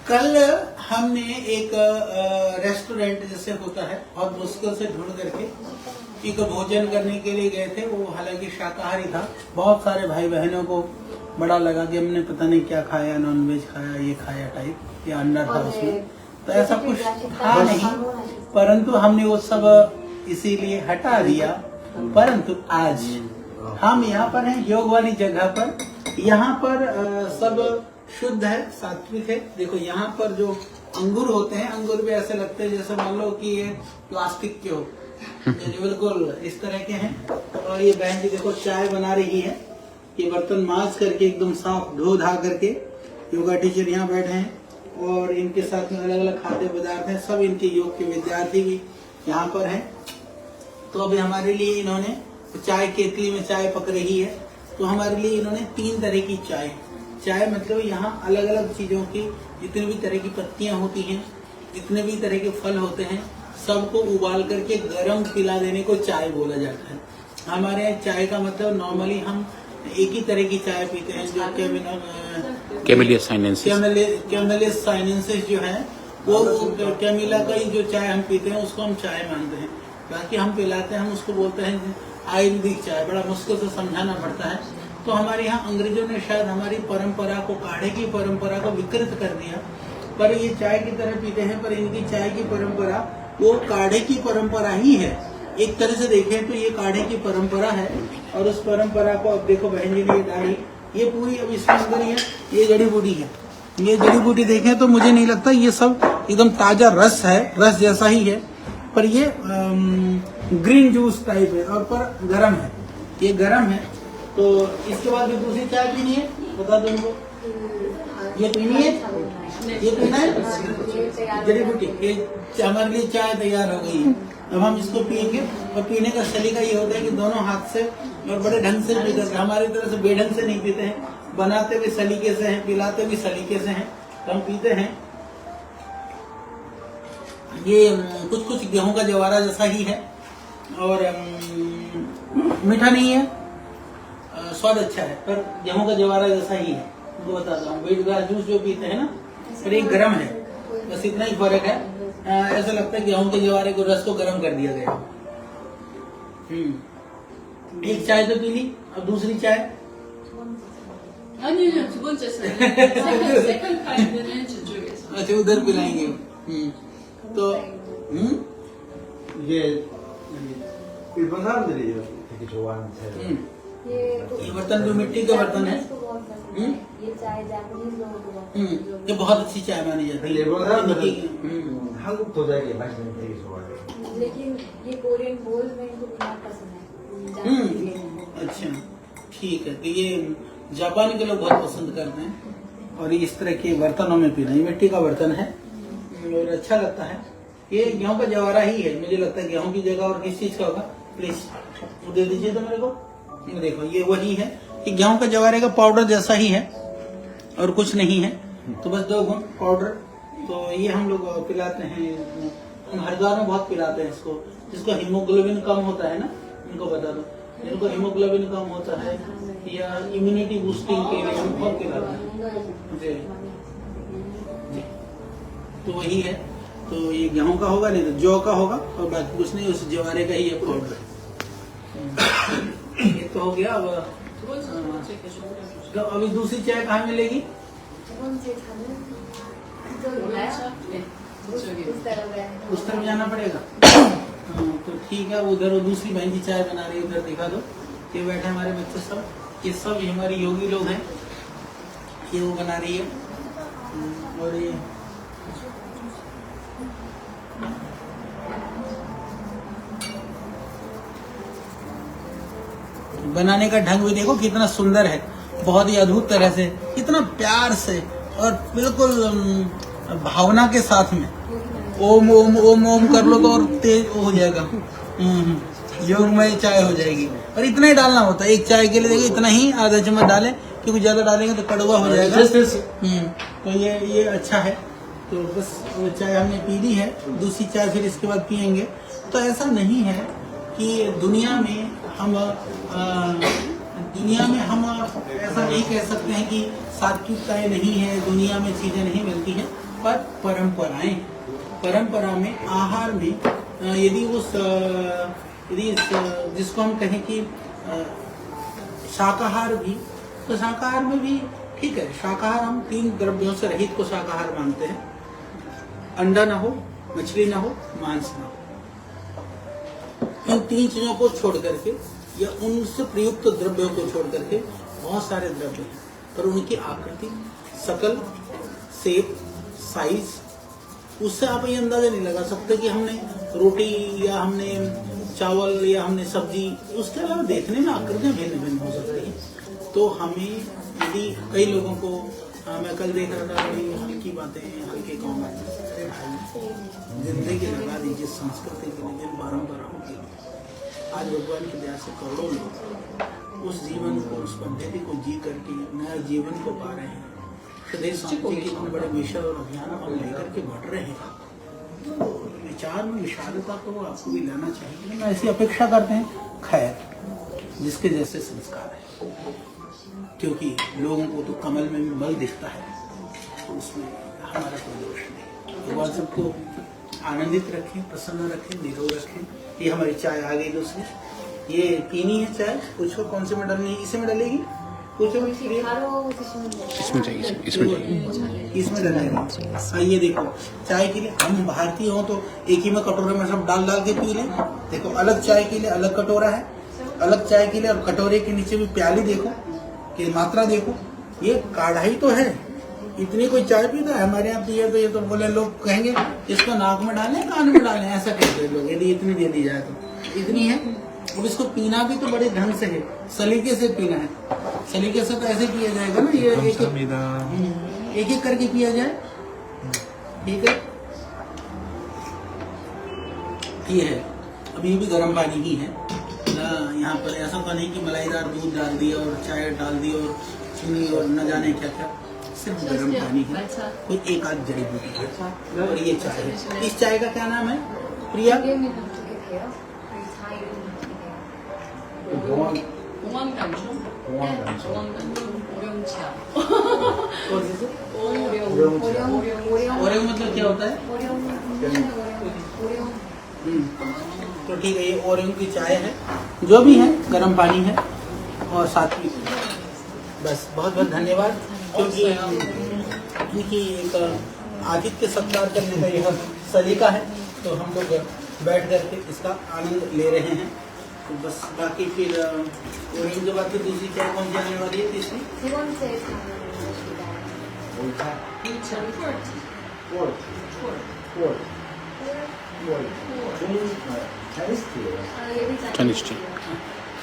कल हमने एक रेस्टोरेंट जैसे होता है बहुत मुश्किल से ढूंढ करके एक भोजन करने के लिए गए थे। वो हालांकि शाकाहारी था। बहुत सारे भाई बहनों को बड़ा लगा कि हमने पता नहीं क्या खाया, नॉनवेज खाया, ये खाया टाइप, या अंडा था उसमें, तो ऐसा कुछ था नहीं। परंतु हमने वो सब इसीलिए हटा दिया। परंतु आज हम यहाँ पर हैं योग वाली जगह पर। यहाँ पर सब शुद्ध है, सात्विक है। देखो यहाँ पर जो अंगूर होते हैं, अंगूर भी ऐसे लगते हैं जैसे मान लो कि ये प्लास्टिक के हो, ये बिल्कुल इस तरह के हैं। और ये बहन जी देखो चाय बना रही है। ये बर्तन मांज करके एकदम साफ धो धा करके। योगा टीचर यहाँ बैठे हैं और इनके साथ में अलग अलग खाद्य पदार्थ हैं। सब इनके योग के विद्यार्थी भी यहाँ पर हैं। तो अभी हमारे लिए इन्होंने चाय, केतली में चाय पक रही है, तो हमारे लिए इन्होंने 3 तरह की चाय मतलब यहाँ अलग अलग चीजों की जितनी भी तरह की पत्तियां होती हैं, जितने भी तरह के फल होते हैं, सबको उबाल करके गरम पिला देने को चाय बोला जाता है। हमारे यहाँ चाय का मतलब नॉर्मली हम एक ही तरह की चाय पीते हैं जो कैमेलिया साइनेंसिस जो है वो कैमिला का ही जो चाय हम पीते हैं उसको हम चाय मानते हैं। बाकी हम पिलाते हैं, हम उसको बोलते हैं आयुर्वेदिक चाय। बड़ा मुश्किल से समझाना पड़ता है। तो हमारे यहाँ अंग्रेजों ने शायद हमारी परंपरा को, काढ़े की परंपरा को विकृत कर दिया। पर ये चाय की तरह पीते हैं, पर इनकी चाय की परंपरा वो काढ़े की परंपरा ही है। एक तरह से देखें तो ये काढ़े की परंपरा है। और उस परंपरा को अब देखो बहन जी ने डाली, ये पूरी अब इसके अंदर ये जड़ी बूटी है। ये जड़ी बूटी देखें तो मुझे नहीं लगता ये सब एकदम ताजा रस है, रस जैसा ही है, पर ये ग्रीन जूस टाइप है और पर गर्म है। ये गर्म है। तो इसके बाद भी दूसरी चाय पीनी है, बता दो इनको। ये पीनी है, ये पीना है जड़ी बूटी। ये हमारे लिए चाय तैयार हो गई है। अब हम इसको पियेंगे। और पीने का सलीका ये होता है कि दोनों हाथ से और बड़े ढंग से पीते हैं। हमारी तरह से बेढंग से नहीं पीते हैं, बनाते भी सलीके से हैं, पिलाते भी सलीके से हैं। तो हम पीते हैं। ये कुछ गेहूं का जवारा जैसा ही है और मीठा नहीं है, स्वाद अच्छा है, पर गेहूं का जवारा जैसा ही है। उनको बताता हूँ, व्हीट ग्रास जूस जो पीते हैं ना, पर एक गर्म है, बस इतना ही फर्क है। ऐसा लगता है गेहूं के जवारे को रस को गर्म कर दिया गया। एक चाय तो पी ली, अब दूसरी चाय। अच्छा उधर पिलाएंगे। तो 이게 일본 사람들이 되게 좋아하는 차예요. ये बर्तन जो मिट्टी का बर्तन है, ये चाय जापानीज लोग ये बहुत अच्छी चाय मानी जाती है। 일본 사람들은 한국 도자기 마시는 거 되게 좋아해요. लेकिन ये कोरियन बोल में इनको बिना पसंद है। अच्छा ठीक है। तो ये जापान के लोग बहुत पसंद करते हैं और इस तरह के बर्तनों में पीना। ये मिट्टी का बर्तन है और अच्छा लगता है। ये गेहूं का जवारा ही है, मुझे लगता है। गेहूं की जगह और किस चीज का होगा, प्लीज वो दे दीजिए तो मेरे को। ये देखो ये वही है कि गेहूं का जवारे का पाउडर जैसा ही है और कुछ नहीं है। तो बस 2 गुण पाउडर। तो ये हम लोग पिलाते हैं, हम हरिद्वार में बहुत पिलाते हैं इसको। जिसको हीमोग्लोबिन कम होता है ना, उनको बता दो, जिनको हीमोग्लोबिन कम होता है या इम्यूनिटी बूस्टिंग के लिए हम बहुत पिलाते हैं। तो वही है। तो ये गेहूं का होगा, नहीं तो जौ का होगा, और बाकी कुछ नहीं, उस जवारे का ही ये पाउडर है। ये तो हो गया। अब तो अभी दूसरी चाय कहाँ मिलेगी? उस तरफ जाना पड़ेगा। तो ठीक है, उधर दूसरी बहन की चाय बना रही है, उधर दिखा दो। ये बैठे हमारे बच्चे सब, ये सब हमारे योगी लोग हैं। ये वो बना रही है और ये बनाने का ढंग भी देखो कितना सुंदर है, बहुत ही अद्भुत तरह से, इतना प्यार से और बिल्कुल भावना के साथ में। ओम ओम ओम ओम कर लो तो और तेज हो जाएगा। योगमय चाय हो जाएगी। और इतना ही डालना होता है एक चाय के लिए। देखिए इतना ही, आधा चम्मच डालें, क्योंकि ज्यादा डालेंगे तो कड़वा हो जाएगा। तो ये अच्छा है। तो बस वो चाय हमने पी ली है, दूसरी चाय फिर इसके बाद पियेंगे। तो ऐसा नहीं है कि दुनिया में हम ऐसा नहीं कह सकते हैं कि सात्विकताएं नहीं है, दुनिया में चीजें नहीं मिलती हैं। पर परंपराएं, परंपरा में आहार में यदि जिसको हम कहें कि शाकाहार भी, तो शाकाहार में भी ठीक है। शाकाहार हम 3 द्रव्यों से रहित को शाकाहार मानते हैं। अंडा ना हो, मछली ना हो, मांस ना हो। इन 3 चीजों को छोड़ करके या उनसे प्रयुक्त द्रव्यों को छोड़ करके बहुत सारे द्रव्य हैं, पर उनकी आकृति, शकल, शेप, साइज, उससे आप ये अंदाजा नहीं लगा सकते कि हमने रोटी या हमने चावल या हमने सब्जी, उसके अलावा देखने में आकृतियां भिन्न भिन्न हो सकती हैं। तो हमें यदि कई लोगों को मैं कल देख रहा था, बड़ी हल्की बातें, हल्के कॉमेंट, अरे भाई जिंदगी लगा दीजिए संस्कृति के लिए, परंपराओं के लिए। आज भगवान की दया से करोड़ों लोग उस जीवन को, उस पद्धति को जी करके नया जीवन को पा रहे हैं। प्रदेश शांति के इतने बड़े मिशन और अभियान को लेकर के बढ़ रहे हैं, तो विचार में विशालता को आपको भी लाना चाहिए। मैं ऐसी अपेक्षा करते हैं, खैर जिसके जैसे संस्कार है, क्योंकि लोगों को तो कमल में भी बल दिखता है, तो उसमें हमारा कोई दोष नहीं। भगवान सबको आनंदित रखें, प्रसन्न रखें, निरोग रखें। ये हमारी चाय आ गई दूसरी, ये पीनी है चाय, पूछो कौन से में डालनी है, इसी में डालेगी, पूछो इसमें चाहिए, इसमें डालेगी। ये देखो चाय के लिए हम भारतीय हो तो एक ही में कटोरे में सब डाल के पी लें। देखो अलग चाय के लिए अलग कटोरा है, अलग चाय के लिए, और कटोरे के नीचे भी प्याली देखो कि मात्रा देखो, ये कढ़ाई तो है। इतनी कोई चाय पीता है हमारे यहाँ पिए तो ये तो बोले लोग कहेंगे इसको नाक में डालें, कान में डालें, ऐसा कहते हैं लोग यदि इतनी दे दी जाए तो। इतनी है, अब इसको पीना भी तो बड़े ढंग से है, सलीके से पीना है। सलीके से तो ऐसे पिया जाएगा ना, ये एक एक करके पिया जाए, ठीक है। ये है, अब ये भी गर्म पानी ही है ना, यहाँ पर ऐसा तो नहीं कि मलाईदार दूध डाल दिया और चाय डाल दी और चीनी और न जाने क्या क्या, सिर्फ गर्म पानी है, कोई एक आध जड़ी बूटी है, और ये चाय है। इस चाय का क्या नाम है प्रिया? ओरेंग मतलब क्या होता है? तो ठीक है, ये ओरेंग की चाय है, जो भी है गर्म पानी है, और साथ ही बस बहुत बहुत धन्यवाद, क्योंकि इनकी एक आतिथ्य सत्कार करने का यह सलीका है, तो हम लोग बैठ करके इसका आनंद ले रहे हैं। तो बस बाकी फिर ओरेंग के बाद फिर दूसरी चाय कौन सी आने वाली है? तीसरी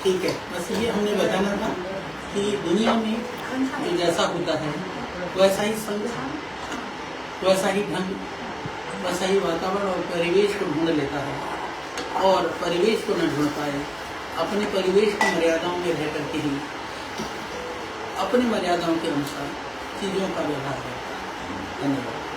ठीक है। बस ये हमने बताना था कि दुनिया में जो जैसा होता है वैसा ही संग, वैसा ही ढंग, वैसा ही वातावरण और परिवेश को ढूंढ लेता है, और परिवेश को न ढूंढ पाए, अपने परिवेश की मर्यादाओं में रह करके ही अपनी मर्यादाओं के अनुसार चीज़ों का व्यवहार करता है। धन्यवाद।